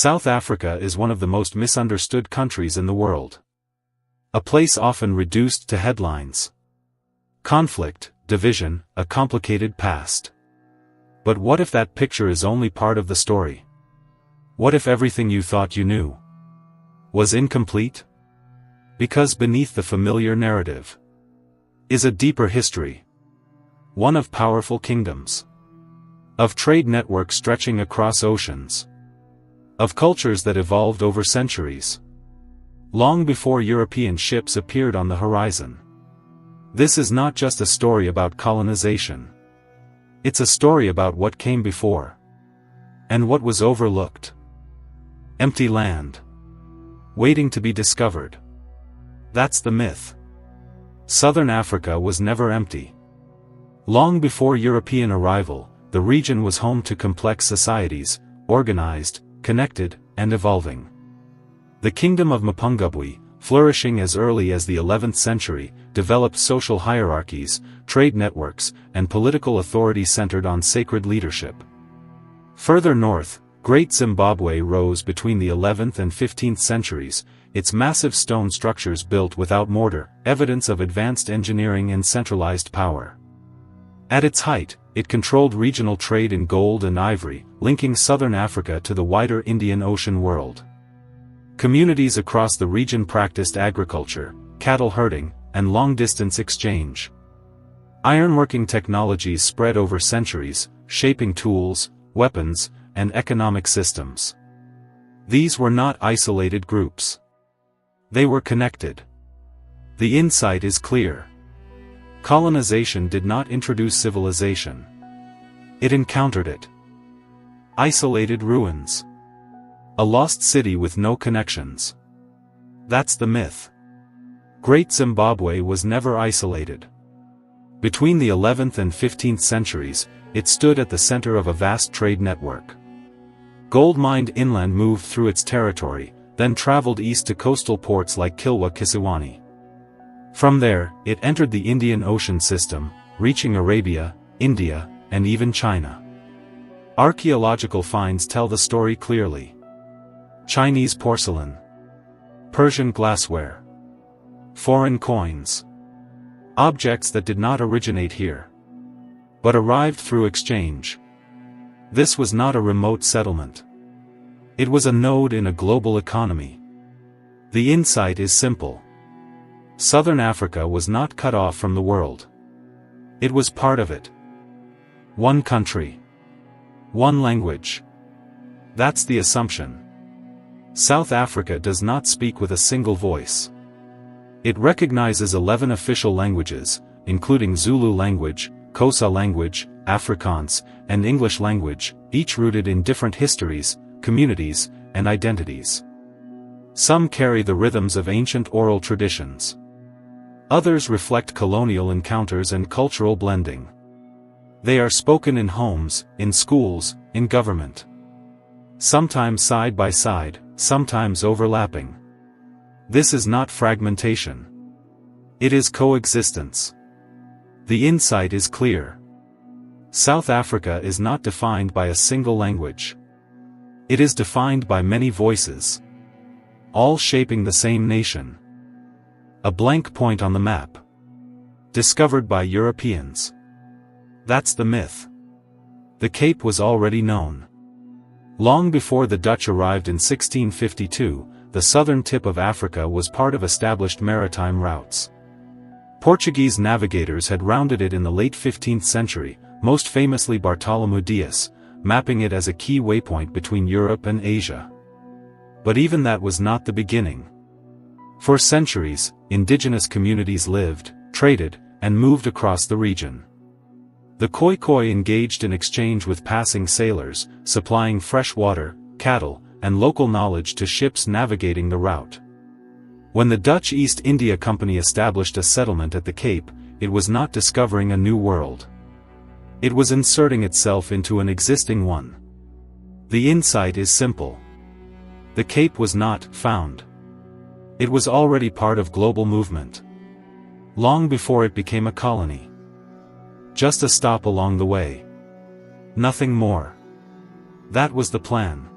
South Africa is one of the most misunderstood countries in the world. A place often reduced to headlines. Conflict, division, a complicated past. But what if that picture is only part of the story? What if everything you thought you knew was incomplete? Because beneath the familiar narrative is a deeper history. One of powerful kingdoms. Of trade networks stretching across oceans. Of cultures that evolved over centuries. Long before European ships appeared on the horizon. This is not just a story about colonization. It's a story about what came before. And what was overlooked. Empty land. Waiting to be discovered. That's the myth. Southern Africa was never empty. Long before European arrival, the region was home to complex societies, organized, connected, and evolving. The kingdom of Mapungubwe, flourishing as early as the 11th century, developed social hierarchies, trade networks, and political authority centered on sacred leadership. Further north, Great Zimbabwe rose between the 11th and 15th centuries, its massive stone structures built without mortar, evidence of advanced engineering and centralized power. At its height, it controlled regional trade in gold and ivory, linking southern Africa to the wider Indian Ocean world. Communities across the region practiced agriculture, cattle herding, and long-distance exchange. Ironworking technologies spread over centuries, shaping tools, weapons, and economic systems. These were not isolated groups. They were connected. The insight is clear. Colonization did not introduce civilization. It encountered it. Isolated ruins. A lost city with no connections. That's the myth. Great Zimbabwe was never isolated. Between the 11th and 15th centuries, it stood at the center of a vast trade network. Gold mined inland moved through its territory, then traveled east to coastal ports like Kilwa Kisiwani. From there, it entered the Indian Ocean system, reaching Arabia, India, and even China. Archaeological finds tell the story clearly. Chinese porcelain. Persian glassware. Foreign coins. Objects that did not originate here, but arrived through exchange. This was not a remote settlement. It was a node in a global economy. The insight is simple. Southern Africa was not cut off from the world. It was part of it. One country. One language. That's the assumption. South Africa does not speak with a single voice. It recognizes 11 official languages, including Zulu language, Xhosa language, Afrikaans, and English language, each rooted in different histories, communities, and identities. Some carry the rhythms of ancient oral traditions. Others reflect colonial encounters and cultural blending. They are spoken in homes, in schools, in government. Sometimes side by side, sometimes overlapping. This is not fragmentation. It is coexistence. The insight is clear. South Africa is not defined by a single language. It is defined by many voices. All shaping the same nation. A blank point on the map. Discovered by Europeans. That's the myth. The Cape was already known. Long before the Dutch arrived in 1652, the southern tip of Africa was part of established maritime routes. Portuguese navigators had rounded it in the late 15th century, most famously Bartolomeu Dias, mapping it as a key waypoint between Europe and Asia. But even that was not the beginning. For centuries, indigenous communities lived, traded, and moved across the region. The Khoikhoi engaged in exchange with passing sailors, supplying fresh water, cattle, and local knowledge to ships navigating the route. When the Dutch East India Company established a settlement at the Cape, it was not discovering a new world. It was inserting itself into an existing one. The insight is simple. The Cape was not found. It was already part of global movement. Long before it became a colony. Just a stop along the way. Nothing more. That was the plan.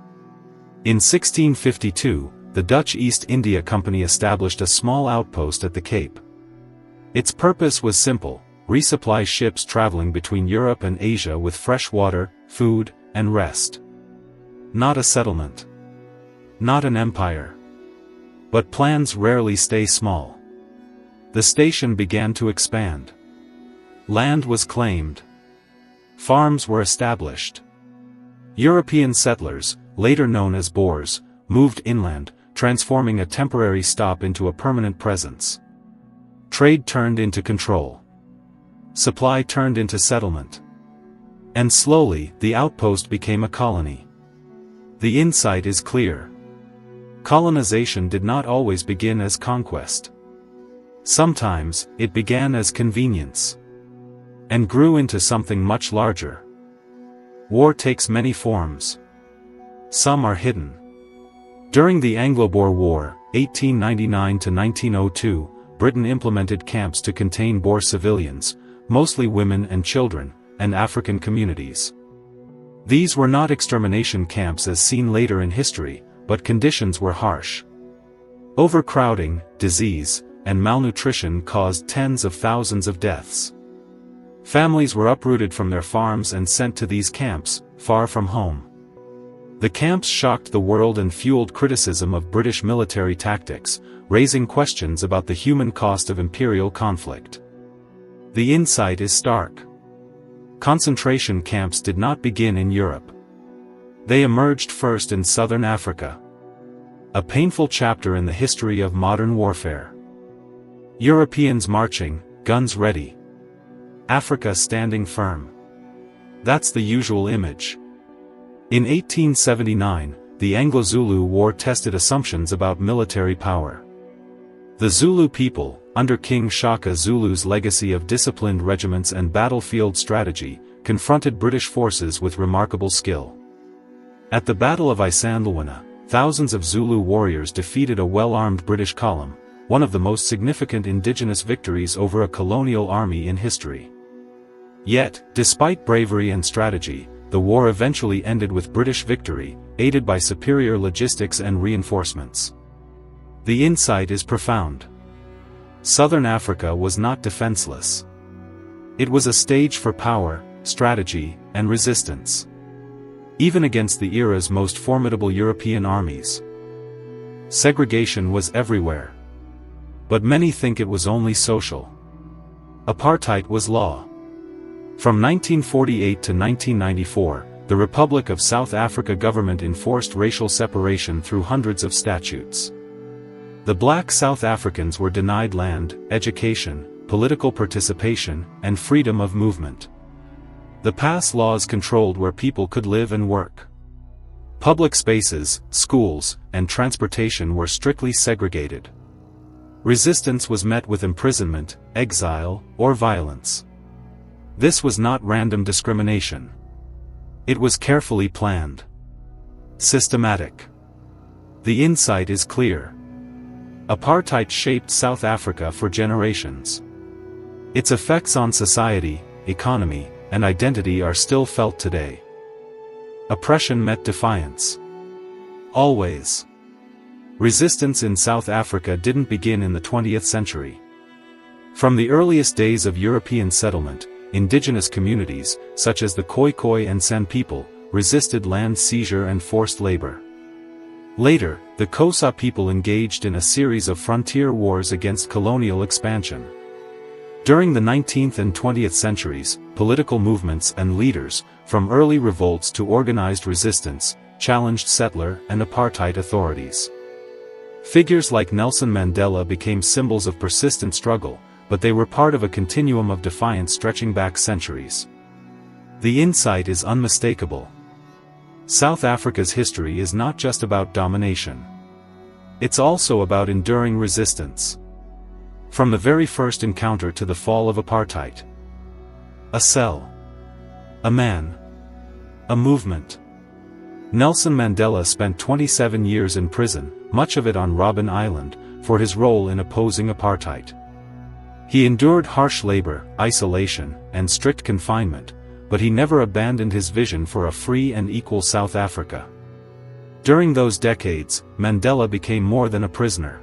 In 1652, the Dutch East India Company established a small outpost at the Cape. Its purpose was simple: resupply ships traveling between Europe and Asia with fresh water, food, and rest. Not a settlement. Not an empire. But plans rarely stay small. The station began to expand. Land was claimed. Farms were established. European settlers, later known as Boers, moved inland, transforming a temporary stop into a permanent presence. Trade turned into control. Supply turned into settlement. And slowly, the outpost became a colony. The insight is clear. Colonization did not always begin as conquest. Sometimes, it began as convenience. And grew into something much larger. War takes many forms. Some are hidden. During the Anglo-Boer War, 1899 to 1902, Britain implemented camps to contain Boer civilians, mostly women and children, and African communities. These were not extermination camps as seen later in history, but conditions were harsh. Overcrowding, disease, and malnutrition caused tens of thousands of deaths. Families were uprooted from their farms and sent to these camps, far from home. The camps shocked the world and fueled criticism of British military tactics, raising questions about the human cost of imperial conflict. The insight is stark. Concentration camps did not begin in Europe. They emerged first in southern Africa. A painful chapter in the history of modern warfare. Europeans marching, guns ready. Africa standing firm. That's the usual image. In 1879, the Anglo-Zulu War tested assumptions about military power. The Zulu people, under King Shaka Zulu's legacy of disciplined regiments and battlefield strategy, confronted British forces with remarkable skill. At the Battle of Isandlwana, thousands of Zulu warriors defeated a well-armed British column, one of the most significant indigenous victories over a colonial army in history. Yet, despite bravery and strategy, the war eventually ended with British victory, aided by superior logistics and reinforcements. The insight is profound. Southern Africa was not defenseless. It was a stage for power, strategy, and resistance. Even against the era's most formidable European armies. Segregation was everywhere. But many think it was only social. Apartheid was law. From 1948 to 1994, the Republic of South Africa government enforced racial separation through hundreds of statutes. The black South Africans were denied land, education, political participation, and freedom of movement. The pass laws controlled where people could live and work. Public spaces, schools, and transportation were strictly segregated. Resistance was met with imprisonment, exile, or violence. This was not random discrimination. It was carefully planned. Systematic. The insight is clear. Apartheid shaped South Africa for generations. Its effects on society, economy, and identity are still felt today. Oppression met defiance. Always. Resistance in South Africa didn't begin in the 20th century. From the earliest days of European settlement, indigenous communities, such as the Khoi and San people, resisted land seizure and forced labor. Later, the Xhosa people engaged in a series of frontier wars against colonial expansion. During the 19th and 20th centuries, political movements and leaders, from early revolts to organized resistance, challenged settler and apartheid authorities. Figures like Nelson Mandela became symbols of persistent struggle, but they were part of a continuum of defiance stretching back centuries. The insight is unmistakable. South Africa's history is not just about domination. It's also about enduring resistance. From the very first encounter to the fall of apartheid. A cell. A man. A movement. Nelson Mandela spent 27 years in prison, much of it on Robben Island, for his role in opposing apartheid. He endured harsh labor, isolation, and strict confinement, but he never abandoned his vision for a free and equal South Africa. During those decades, Mandela became more than a prisoner.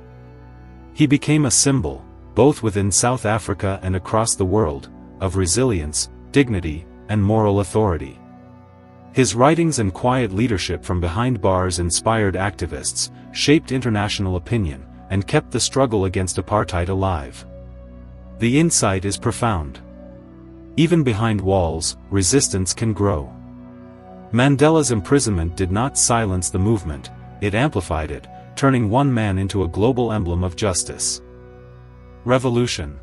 He became a symbol, both within South Africa and across the world, of resilience, dignity, and moral authority. His writings and quiet leadership from behind bars inspired activists, shaped international opinion, and kept the struggle against apartheid alive. The insight is profound. Even behind walls, resistance can grow. Mandela's imprisonment did not silence the movement, it amplified it, turning one man into a global emblem of justice. Revolution.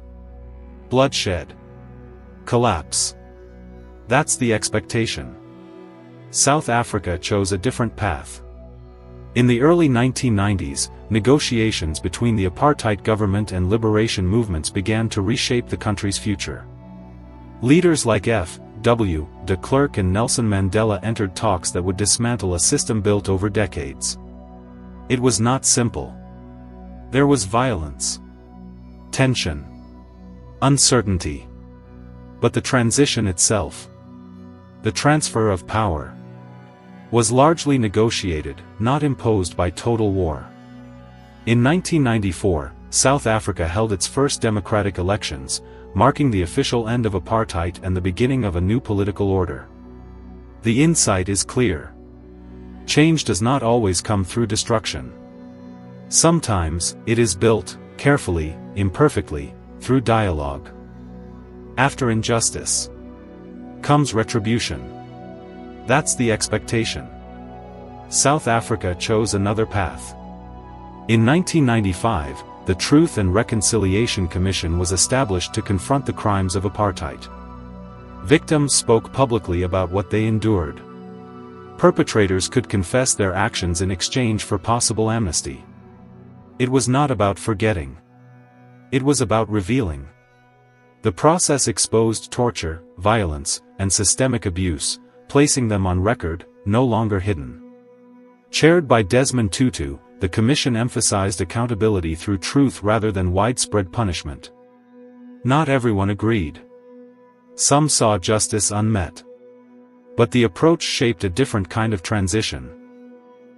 Bloodshed. Collapse. That's the expectation. South Africa chose a different path. In the early 1990s, negotiations between the apartheid government and liberation movements began to reshape the country's future. Leaders like F.W. de Klerk and Nelson Mandela entered talks that would dismantle a system built over decades. It was not simple. There was violence, tension, uncertainty. But the transition itself, the transfer of power, was largely negotiated, not imposed by total war. In 1994, South Africa held its first democratic elections, marking the official end of apartheid and the beginning of a new political order. The insight is clear. Change does not always come through destruction. Sometimes, it is built, carefully, imperfectly, through dialogue. After injustice comes retribution. That's the expectation. South Africa chose another path. In 1995, the Truth and Reconciliation Commission was established to confront the crimes of apartheid. Victims spoke publicly about what they endured. Perpetrators could confess their actions in exchange for possible amnesty. It was not about forgetting. It was about revealing. The process exposed torture, violence, and systemic abuse, placing them on record, no longer hidden. Chaired by Desmond Tutu, the commission emphasized accountability through truth rather than widespread punishment. Not everyone agreed. Some saw justice unmet. But the approach shaped a different kind of transition.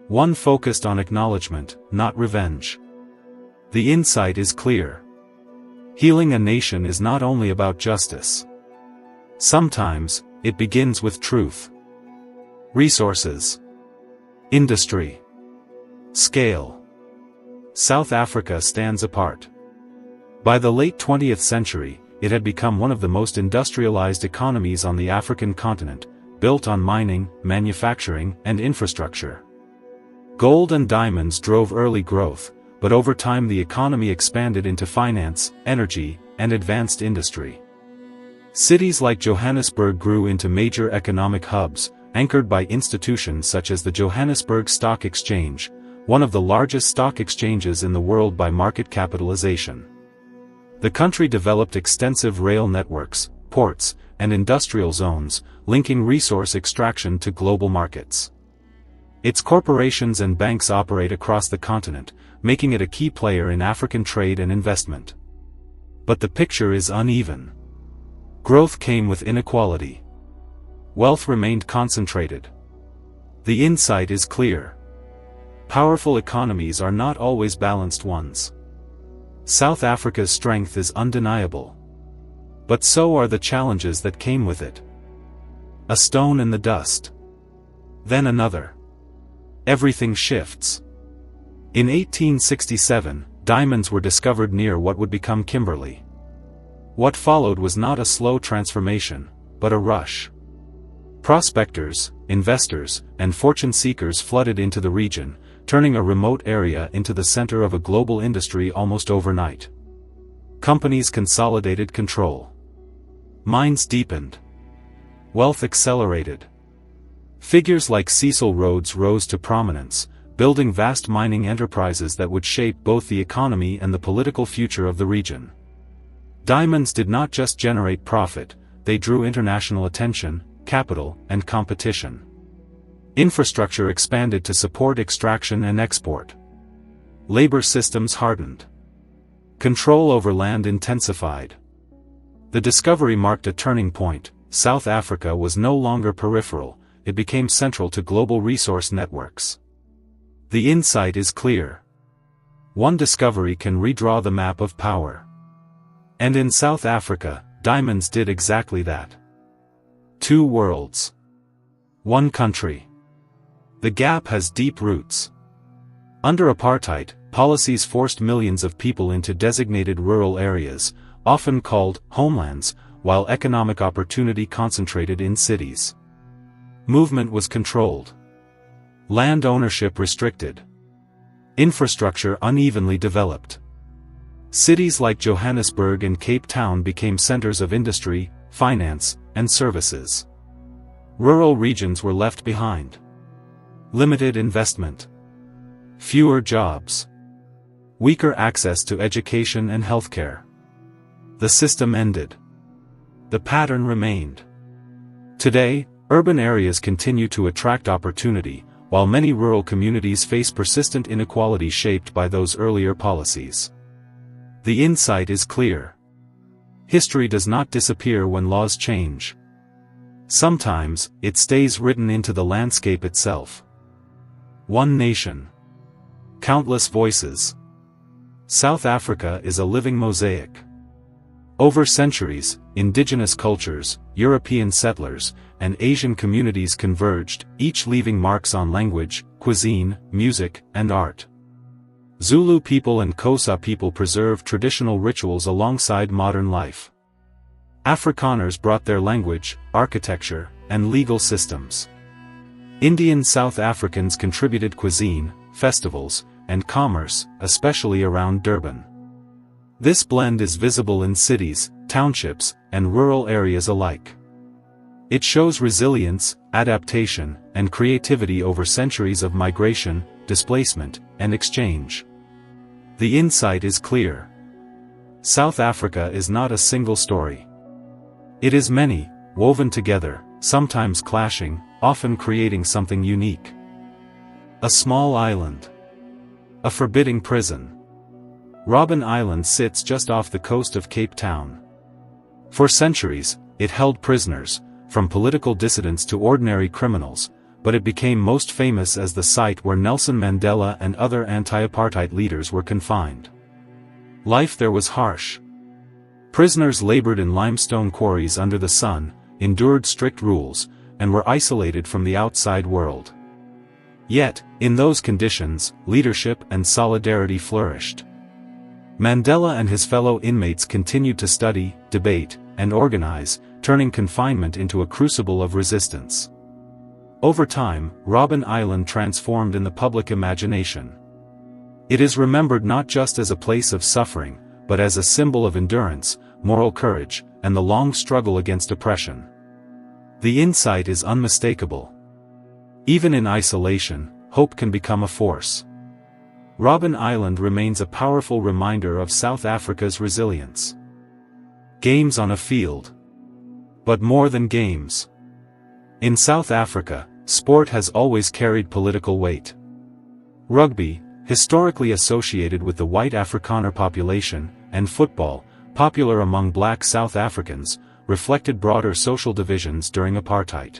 One focused on acknowledgement, not revenge. The insight is clear. Healing a nation is not only about justice. Sometimes, it begins with truth. Resources. Industry. Scale. South Africa stands apart. By the late 20th century, it had become one of the most industrialized economies on the African continent, built on mining, manufacturing, and infrastructure. Gold and diamonds drove early growth, but over time the economy expanded into finance, energy, and advanced industry. Cities like Johannesburg grew into major economic hubs, anchored by institutions such as the Johannesburg Stock Exchange, one of the largest stock exchanges in the world by market capitalization. The country developed extensive rail networks, ports, and industrial zones, linking resource extraction to global markets. Its corporations and banks operate across the continent, making it a key player in African trade and investment. But the picture is uneven. Growth came with inequality. Wealth remained concentrated. The insight is clear. Powerful economies are not always balanced ones. South Africa's strength is undeniable. But so are the challenges that came with it. A stone in the dust. Then another. Everything shifts. In 1867, diamonds were discovered near what would become Kimberley. What followed was not a slow transformation, but a rush. Prospectors, investors, and fortune seekers flooded into the region, turning a remote area into the center of a global industry almost overnight. Companies consolidated control. Mines deepened. Wealth accelerated. Figures like Cecil Rhodes rose to prominence, building vast mining enterprises that would shape both the economy and the political future of the region. Diamonds did not just generate profit, they drew international attention, capital, and competition. Infrastructure expanded to support extraction and export. Labor systems hardened. Control over land intensified. The discovery marked a turning point. South Africa was no longer peripheral, it became central to global resource networks. The insight is clear. One discovery can redraw the map of power. And in South Africa, diamonds did exactly that. Two worlds. One country. The gap has deep roots. Under apartheid, policies forced millions of people into designated rural areas, often called homelands, while economic opportunity concentrated in cities. Movement was controlled. Land ownership restricted. Infrastructure unevenly developed. Cities like Johannesburg and Cape Town became centers of industry, finance, and services. Rural regions were left behind. Limited investment. Fewer jobs. Weaker access to education and healthcare. The system ended. The pattern remained. Today, urban areas continue to attract opportunity, while many rural communities face persistent inequality shaped by those earlier policies. The insight is clear. History does not disappear when laws change. Sometimes, it stays written into the landscape itself. One nation. Countless voices. South Africa is a living mosaic. Over centuries, indigenous cultures, European settlers, and Asian communities converged, each leaving marks on language, cuisine, music, and art. Zulu people and Xhosa people preserved traditional rituals alongside modern life. Afrikaners brought their language, architecture, and legal systems. Indian South Africans contributed cuisine, festivals, and commerce, especially around Durban. This blend is visible in cities, townships, and rural areas alike. It shows resilience, adaptation, and creativity over centuries of migration, displacement, and exchange. The insight is clear. South Africa is not a single story. It is many, woven together, sometimes clashing, often creating something unique. A small island. A forbidding prison. Robben Island sits just off the coast of Cape Town. For centuries, it held prisoners, from political dissidents to ordinary criminals, but it became most famous as the site where Nelson Mandela and other anti-apartheid leaders were confined. Life there was harsh. Prisoners labored in limestone quarries under the sun, endured strict rules, and were isolated from the outside world. Yet, in those conditions, leadership and solidarity flourished. Mandela and his fellow inmates continued to study, debate, and organize, turning confinement into a crucible of resistance. Over time, Robben Island transformed in the public imagination. It is remembered not just as a place of suffering, but as a symbol of endurance, moral courage, and the long struggle against oppression. The insight is unmistakable. Even in isolation, hope can become a force. Robben Island remains a powerful reminder of South Africa's resilience. Games on a field. But more than games. In South Africa, sport has always carried political weight. Rugby, historically associated with the white Afrikaner population, and football, popular among black South Africans, reflected broader social divisions during apartheid.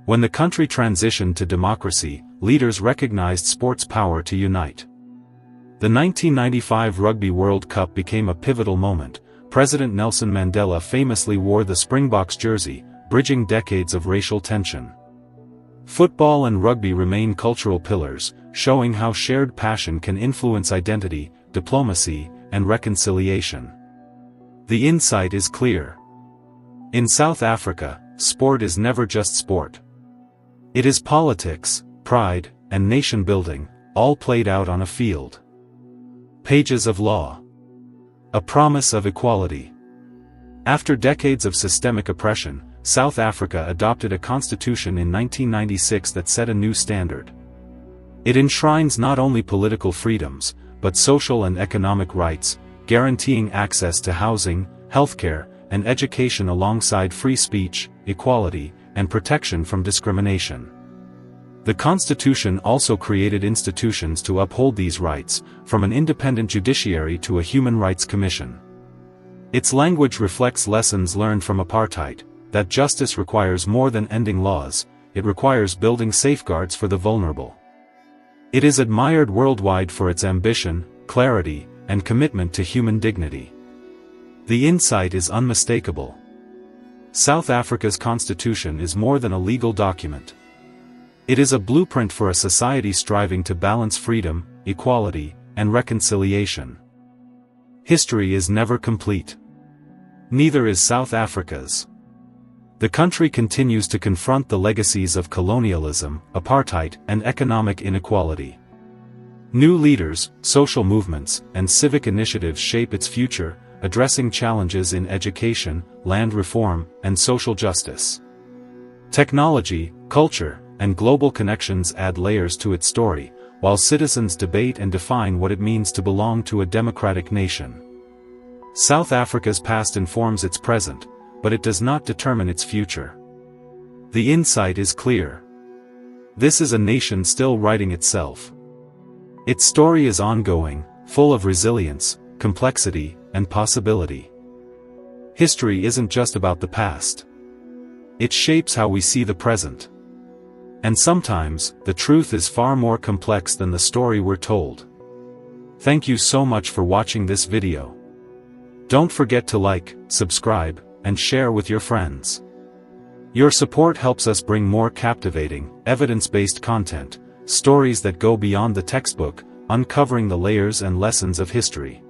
When the country transitioned to democracy, leaders recognized sport's power to unite. The 1995 Rugby World Cup became a pivotal moment. President Nelson Mandela famously wore the Springboks jersey, bridging decades of racial tension. Football and rugby remain cultural pillars, showing how shared passion can influence identity, diplomacy, and reconciliation. The insight is clear. In South Africa, sport is never just sport. It is politics, pride, and nation-building, all played out on a field. Pages of law. A promise of equality. After decades of systemic oppression, South Africa adopted a constitution in 1996 that set a new standard. It enshrines not only political freedoms, but social and economic rights, guaranteeing access to housing, healthcare, and education alongside free speech, equality, and protection from discrimination. The Constitution also created institutions to uphold these rights, from an independent judiciary to a human rights commission. Its language reflects lessons learned from apartheid, that justice requires more than ending laws, it requires building safeguards for the vulnerable. It is admired worldwide for its ambition, clarity, and commitment to human dignity. The insight is unmistakable. South Africa's constitution is more than a legal document. It is a blueprint for a society striving to balance freedom, equality, and reconciliation. History is never complete. Neither is South Africa's. The country continues to confront the legacies of colonialism, apartheid, and economic inequality. New leaders, social movements, and civic initiatives shape its future, addressing challenges in education, land reform, and social justice. Technology, culture, and global connections add layers to its story, while citizens debate and define what it means to belong to a democratic nation. South Africa's past informs its present, but it does not determine its future. The insight is clear. This is a nation still writing itself. Its story is ongoing, full of resilience, complexity, and possibility. History isn't just about the past. It shapes how we see the present. And sometimes, the truth is far more complex than the story we're told. Thank you so much for watching this video. Don't forget to like, subscribe, and share with your friends. Your support helps us bring more captivating, evidence-based content, stories that go beyond the textbook, uncovering the layers and lessons of history.